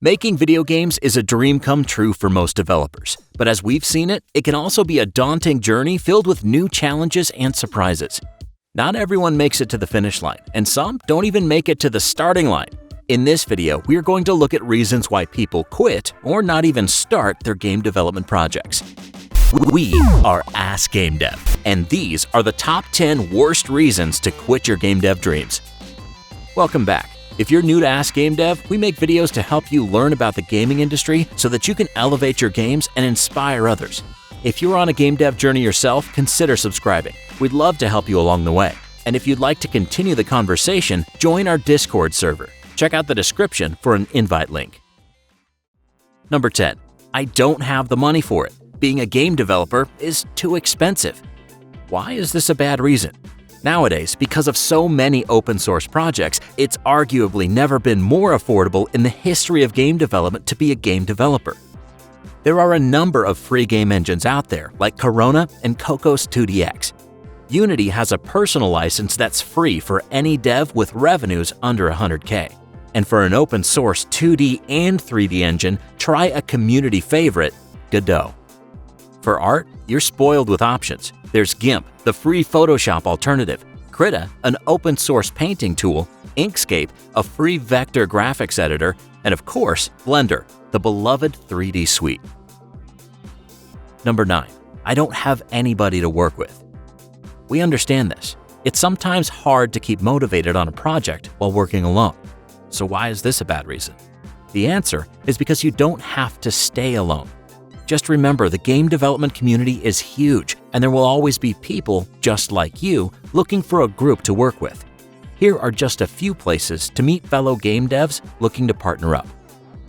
Making video games is a dream come true for most developers, but as we've seen it, it can also be a daunting journey filled with new challenges and surprises. Not everyone makes it to the finish line, and some don't even make it to the starting line. In this video, we're going to look at reasons why people quit or not even start their game development projects. We are Ask Game Dev, and these are the top 10 worst reasons to quit your game dev dreams. Welcome back. If you're new to Ask Game Dev, we make videos to help you learn about the gaming industry so that you can elevate your games and inspire others. If you're on a game dev journey yourself, consider subscribing. We'd love to help you along the way. And if you'd like to continue the conversation, join our Discord server. Check out the description for an invite link. Number 10. I don't have the money for it. Being a game developer is too expensive. Why is this a bad reason? Nowadays, because of so many open source projects, it's arguably never been more affordable in the history of game development to be a game developer. There are a number of free game engines out there, like Corona and Cocos 2DX. Unity has a personal license that's free for any dev with revenues under $100K. And for an open source 2D and 3D engine, try a community favorite, Godot. For art, you're spoiled with options. There's GIMP, the free Photoshop alternative, Krita, an open-source painting tool, Inkscape, a free vector graphics editor, and of course, Blender, the beloved 3D suite. Number 9. I don't have anybody to work with. We understand this. It's sometimes hard to keep motivated on a project while working alone. So why is this a bad reason? The answer is because you don't have to stay alone. Just remember, the game development community is huge, and there will always be people just like you looking for a group to work with. Here are just a few places to meet fellow game devs looking to partner up.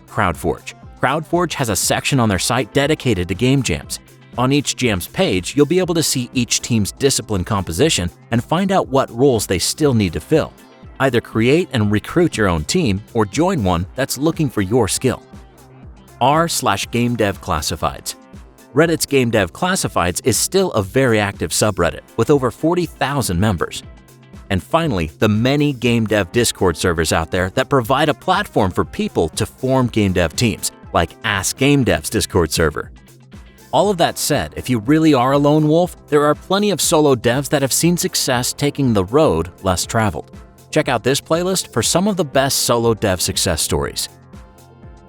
CrowdForge. CrowdForge has a section on their site dedicated to game jams. On each jam's page, you'll be able to see each team's discipline composition and find out what roles they still need to fill. Either create and recruit your own team or join one that's looking for your skill. r/Game Dev Classifieds. Reddit's Game Dev Classifieds is still a very active subreddit with over 40,000 members. And finally, the many game dev Discord servers out there that provide a platform for people to form game dev teams, like Ask Game Dev's Discord server. All of that said, if you really are a lone wolf, there are plenty of solo devs that have seen success taking the road less traveled. Check out this playlist for some of the best solo dev success stories.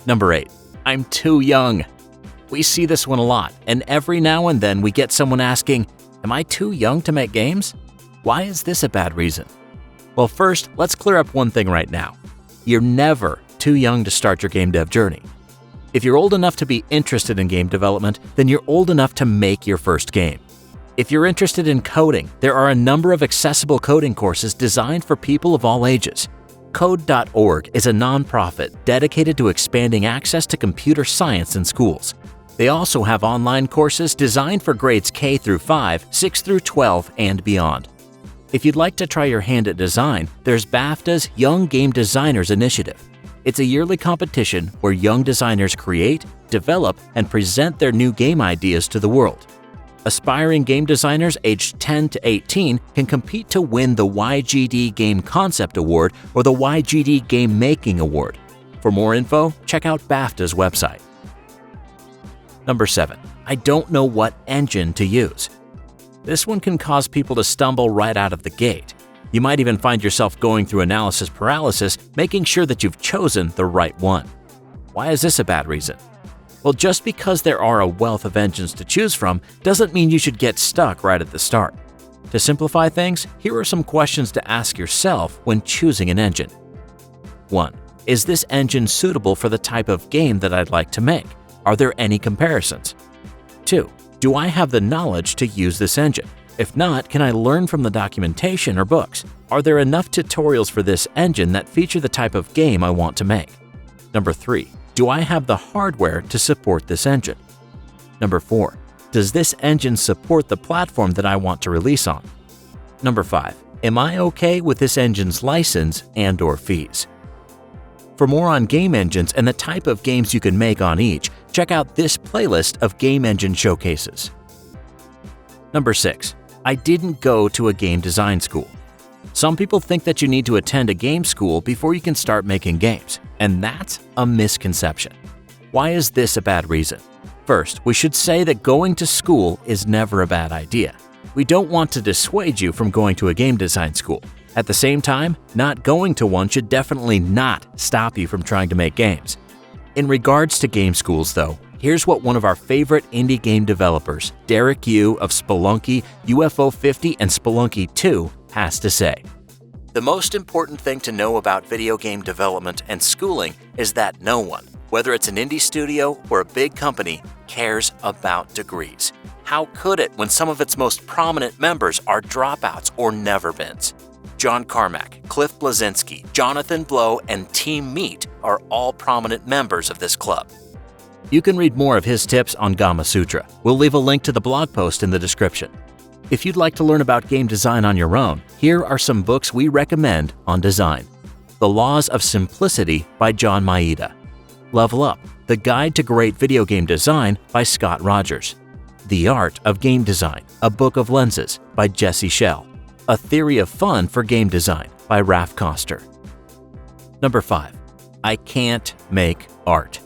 Number 8. I'm too young. We see this one a lot, and every now and then we get someone asking, am I too young to make games? Why is this a bad reason? Well, first, let's clear up one thing right now. You're never too young to start your game dev journey. If you're old enough to be interested in game development, then you're old enough to make your first game. If you're interested in coding, there are a number of accessible coding courses designed for people of all ages. Code.org is a nonprofit dedicated to expanding access to computer science in schools. They also have online courses designed for grades K through 5, 6 through 12, and beyond. If you'd like to try your hand at design, there's BAFTA's Young Game Designers Initiative. It's a yearly competition where young designers create, develop, and present their new game ideas to the world. Aspiring game designers aged 10 to 18 can compete to win the YGD Game Concept Award or the YGD Game Making Award. For more info, check out BAFTA's website. Number 7. I don't know what engine to use. This one can cause people to stumble right out of the gate. You might even find yourself going through analysis paralysis, making sure that you've chosen the right one. Why is this a bad reason? Well, just because there are a wealth of engines to choose from doesn't mean you should get stuck right at the start. To simplify things, here are some questions to ask yourself when choosing an engine. 1. Is this engine suitable for the type of game that I'd like to make? Are there any comparisons? 2. Do I have the knowledge to use this engine? If not, can I learn from the documentation or books? Are there enough tutorials for this engine that feature the type of game I want to make? Number 3. Do I have the hardware to support this engine? Number 4. Does this engine support the platform that I want to release on? Number 5. Am I okay with this engine's license and/or fees? For more on game engines and the type of games you can make on each, check out this playlist of game engine showcases. Number 6. I didn't go to a game design school. Some people think that you need to attend a game school before you can start making games, and that's a misconception. Why is this a bad reason? First, we should say that going to school is never a bad idea. We don't want to dissuade you from going to a game design school. At the same time, not going to one should definitely not stop you from trying to make games. In regards to game schools, though, here's what one of our favorite indie game developers, Derek Yu of Spelunky, UFO 50, and Spelunky 2, has to say. The most important thing to know about video game development and schooling is that no one, whether it's an indie studio or a big company, cares about degrees. How could it when some of its most prominent members are dropouts or never-beens? John Carmack, Cliff Bleszinski, Jonathan Blow, and Team Meat are all prominent members of this club. You can read more of his tips on Gamasutra. We'll leave a link to the blog post in the description. If you'd like to learn about game design on your own, here are some books we recommend on design. The Laws of Simplicity by John Maeda. Level Up, The Guide to Great Video Game Design by Scott Rogers. The Art of Game Design, A Book of Lenses by Jesse Schell. A Theory of Fun for Game Design by Raf Koster. Number 5. I Can't Make Art.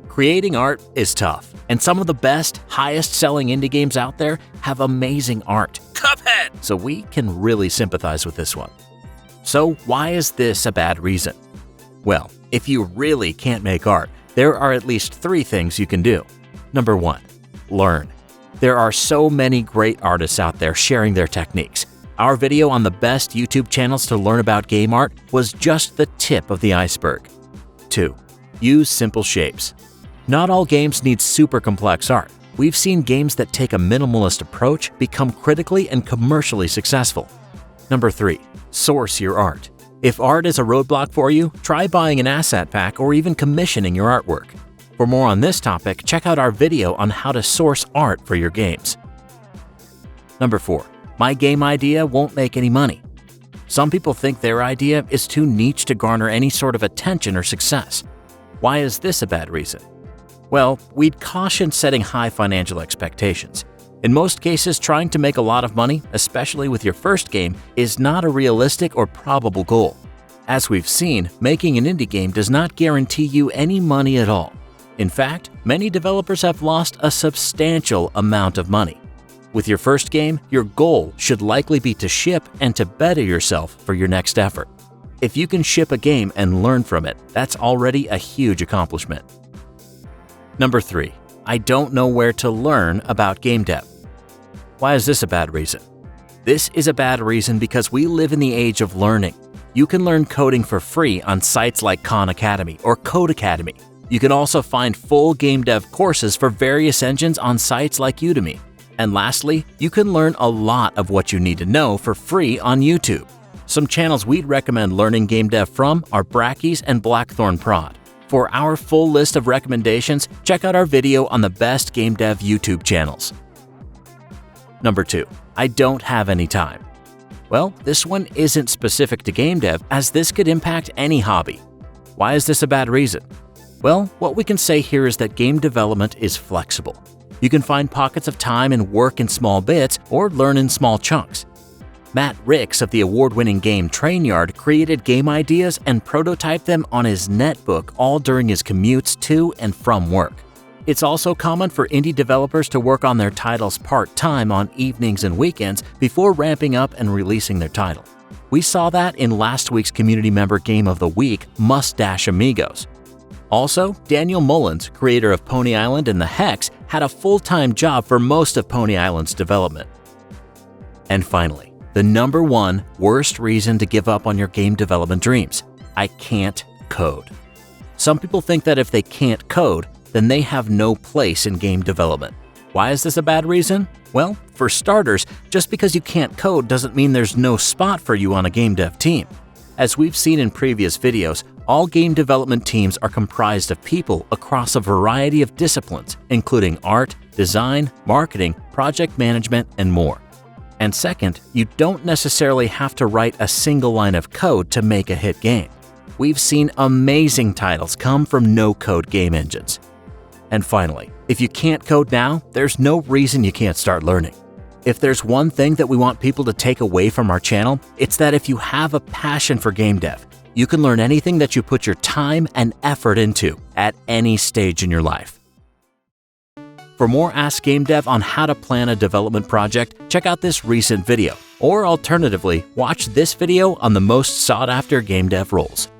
Creating art is tough, and some of the best, highest-selling indie games out there have amazing art. Cuphead! So we can really sympathize with this one. So why is this a bad reason? Well, if you really can't make art, there are at least 3 things you can do. Number 1. Learn. There are so many great artists out there sharing their techniques. Our video on the best YouTube channels to learn about game art was just the tip of the iceberg. 2. Use simple shapes. Not all games need super complex art. We've seen games that take a minimalist approach become critically and commercially successful. Number 3. Source your art. If art is a roadblock for you, try buying an asset pack or even commissioning your artwork. For more on this topic, check out our video on how to source art for your games. Number 4. My game idea won't make any money. Some people think their idea is too niche to garner any sort of attention or success. Why is this a bad reason? Well, we'd caution setting high financial expectations. In most cases, trying to make a lot of money, especially with your first game, is not a realistic or probable goal. As we've seen, making an indie game does not guarantee you any money at all. In fact, many developers have lost a substantial amount of money. With your first game, your goal should likely be to ship and to better yourself for your next effort. If you can ship a game and learn from it, that's already a huge accomplishment. Number 3. I don't know where to learn about game dev. Why is this a bad reason? This is a bad reason because we live in the age of learning. You can learn coding for free on sites like Khan Academy or Code Academy. You can also find full game dev courses for various engines on sites like Udemy. And lastly, you can learn a lot of what you need to know for free on YouTube. Some channels we'd recommend learning game dev from are Brackeys and Blackthorn Prod. For our full list of recommendations, check out our video on the best game dev YouTube channels. Number 2. I don't have any time. Well, this one isn't specific to game dev, as this could impact any hobby. Why is this a bad reason? Well, what we can say here is that game development is flexible. You can find pockets of time and work in small bits or learn in small chunks. Matt Ricks of the award-winning game Trainyard created game ideas and prototyped them on his netbook all during his commutes to and from work. It's also common for indie developers to work on their titles part-time on evenings and weekends before ramping up and releasing their title. We saw that in last week's community member game of the week, Mustache Amigos. Also, Daniel Mullins, creator of Pony Island and The Hex, had a full-time job for most of Pony Island's development. And finally, the number 1 worst reason to give up on your game development dreams: I can't code. Some people think that if they can't code, then they have no place in game development. Why is this a bad reason? Well, for starters, just because you can't code doesn't mean there's no spot for you on a game dev team. As we've seen in previous videos, all game development teams are comprised of people across a variety of disciplines, including art, design, marketing, project management, and more. And second, you don't necessarily have to write a single line of code to make a hit game. We've seen amazing titles come from no-code game engines. And finally, if you can't code now, there's no reason you can't start learning. If there's one thing that we want people to take away from our channel, it's that if you have a passion for game dev, you can learn anything that you put your time and effort into at any stage in your life. For more Ask Game Dev on how to plan a development project, check out this recent video, or alternatively, watch this video on the most sought-after game dev roles.